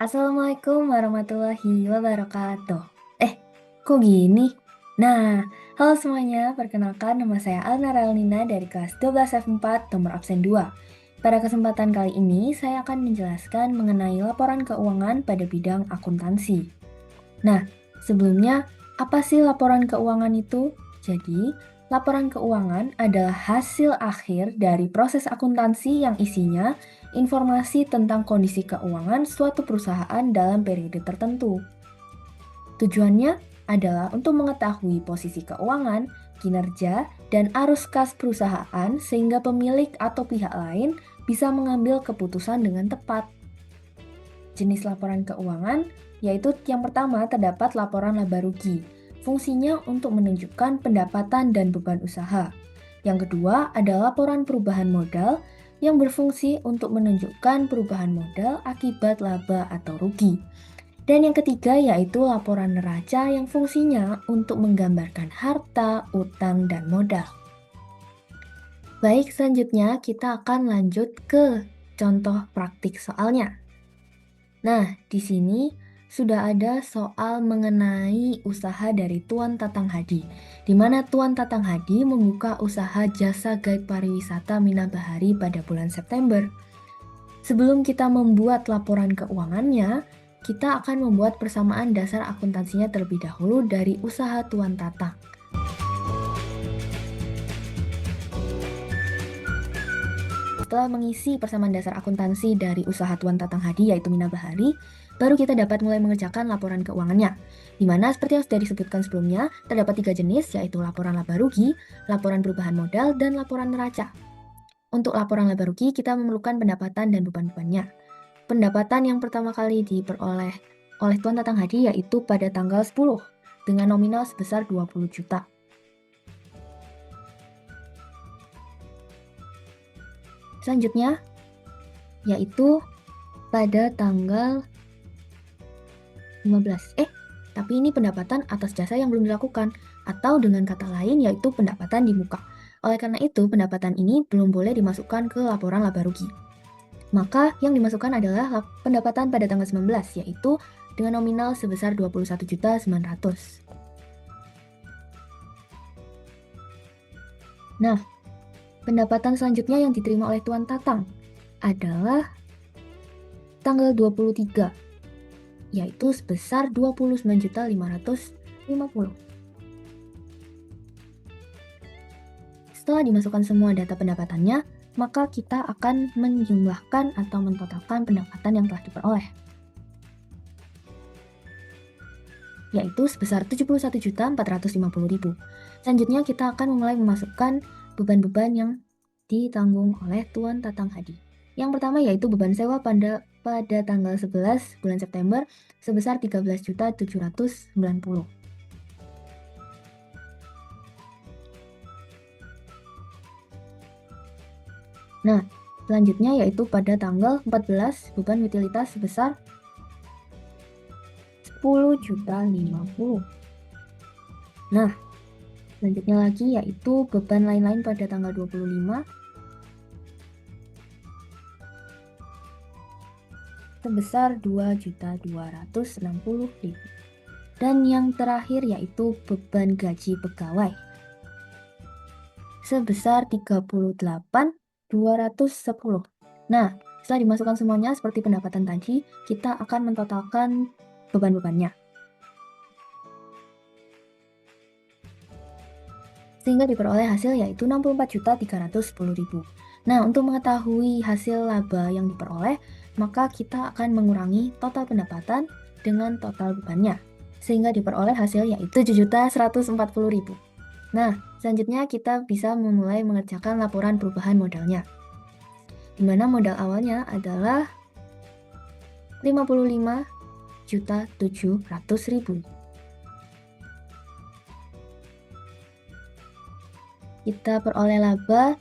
Assalamualaikum warahmatullahi wabarakatuh. Eh, kok gini? Nah, halo semuanya, perkenalkan nama saya Alna Relnina dari kelas 12 F4 nomor absen 2. Pada kesempatan kali ini, saya akan menjelaskan mengenai laporan keuangan pada bidang akuntansi. Nah, sebelumnya, apa sih laporan keuangan itu? Jadi, laporan keuangan adalah hasil akhir dari proses akuntansi yang isinya informasi tentang kondisi keuangan suatu perusahaan dalam periode tertentu. Tujuannya adalah untuk mengetahui posisi keuangan, kinerja, dan arus kas perusahaan sehingga pemilik atau pihak lain bisa mengambil keputusan dengan tepat. Jenis laporan keuangan yaitu yang pertama terdapat laporan laba rugi. Fungsinya untuk menunjukkan pendapatan dan beban usaha. Yang kedua ada laporan perubahan modal yang berfungsi untuk menunjukkan perubahan modal akibat laba atau rugi. Dan yang ketiga yaitu laporan neraca yang fungsinya untuk menggambarkan harta, utang, dan modal. Baik, selanjutnya kita akan lanjut ke contoh praktik soalnya. Nah, di sini sudah ada soal mengenai usaha dari Tuan Tatang Hadi, di mana Tuan Tatang Hadi membuka usaha jasa guide pariwisata Minabahari pada bulan September. Sebelum kita membuat laporan keuangannya, kita akan membuat persamaan dasar akuntansinya terlebih dahulu dari usaha Tuan Tatang. Setelah mengisi persamaan dasar akuntansi dari usaha Tuan Tatang Hadi yaitu Minabahari, baru kita dapat mulai mengerjakan laporan keuangannya. Di mana seperti yang sudah disebutkan sebelumnya, terdapat 3 jenis yaitu laporan laba rugi, laporan perubahan modal, dan laporan neraca. Untuk laporan laba rugi, kita memerlukan pendapatan dan beban-bebannya. Pendapatan yang pertama kali diperoleh oleh Tuan Tatang Hadi yaitu pada tanggal 10 dengan nominal sebesar 20 juta. Selanjutnya, yaitu pada tanggal 15. Tapi ini pendapatan atas jasa yang belum dilakukan, atau dengan kata lain yaitu pendapatan di muka. Oleh karena itu, pendapatan ini belum boleh dimasukkan ke laporan laba rugi. Maka yang dimasukkan adalah pendapatan pada tanggal 19, yaitu dengan nominal sebesar 21.900. Nah, pendapatan selanjutnya yang diterima oleh Tuan Tatang adalah tanggal 23, yaitu sebesar 29.550. Setelah dimasukkan semua data pendapatannya, maka kita akan menjumlahkan atau mentotalkan pendapatan yang telah diperoleh, yaitu sebesar 71.450.000. Selanjutnya kita akan mulai memasukkan beban-beban yang ditanggung oleh Tuan Tatang Hadi. Yang pertama yaitu beban sewa pada tanggal 11 bulan September sebesar 13.790. Nah, selanjutnya yaitu pada tanggal 14 beban utilitas sebesar 10.050. Nah, selanjutnya lagi yaitu beban lain-lain pada tanggal 25 sebesar 2.260.000. Dan yang terakhir yaitu beban gaji pegawai sebesar 38.210. Nah, setelah dimasukkan semuanya seperti pendapatan tadi, kita akan mentotalkan beban-bebannya, sehingga diperoleh hasil yaitu 64.310.000. Nah, untuk mengetahui hasil laba yang diperoleh, maka kita akan mengurangi total pendapatan dengan total bebannya, sehingga diperoleh hasil yaitu 7.140.000. Nah, selanjutnya kita bisa memulai mengerjakan laporan perubahan modalnya, di mana modal awalnya adalah 55.700.000. Kita peroleh laba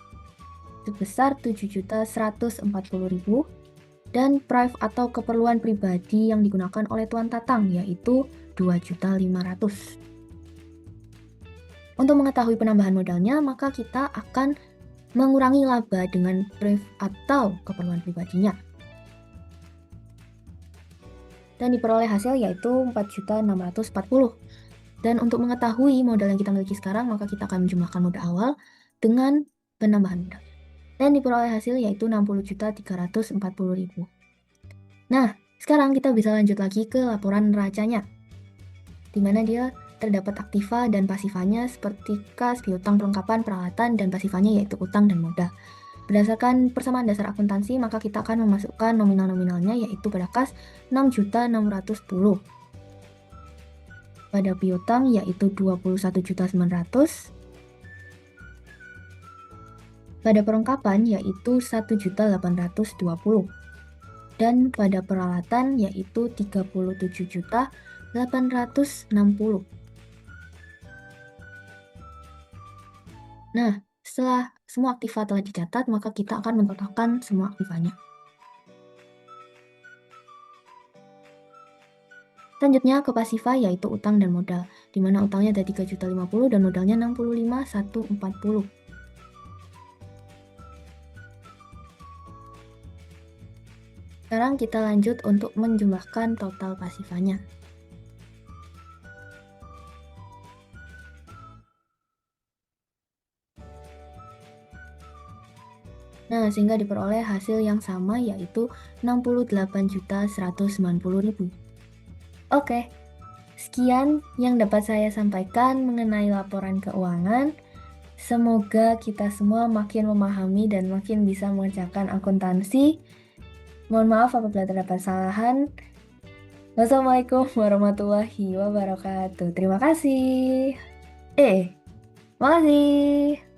sebesar 7.140.000 dan prive atau keperluan pribadi yang digunakan oleh Tuan Tatang yaitu 2.500.000. Untuk mengetahui penambahan modalnya, maka kita akan mengurangi laba dengan prive atau keperluan pribadinya. Dan diperoleh hasil yaitu 4.640. Dan untuk mengetahui modal yang kita miliki sekarang, maka kita akan menjumlahkan modal awal dengan penambahan modal. Dan diperoleh hasil yaitu 60.340.000. Nah, sekarang kita bisa lanjut lagi ke laporan neracanya, di mana dia terdapat aktiva dan pasifanya seperti kas, piutang, perlengkapan, peralatan, dan pasifanya yaitu utang dan modal. Berdasarkan persamaan dasar akuntansi, maka kita akan memasukkan nominal-nominalnya yaitu pada kas 6.610. Pada piutang yaitu 21.900. Pada perlengkapan yaitu 1.820. Dan pada peralatan yaitu 37.860. Nah, setelah semua aktiva telah dicatat, maka kita akan mentotalkan semua aktivanya. Selanjutnya ke pasifa yaitu utang dan modal, di mana utangnya ada 3.050 dan modalnya 65.140. Sekarang kita lanjut untuk menjumlahkan total pasifanya. Nah, sehingga diperoleh hasil yang sama yaitu 68.190.000. Oke, sekian yang dapat saya sampaikan mengenai laporan keuangan. Semoga kita semua makin memahami dan makin bisa mengerjakan akuntansi. Mohon maaf apabila terdapat kesalahan. Wassalamualaikum warahmatullahi wabarakatuh. Terima kasih. Makasih.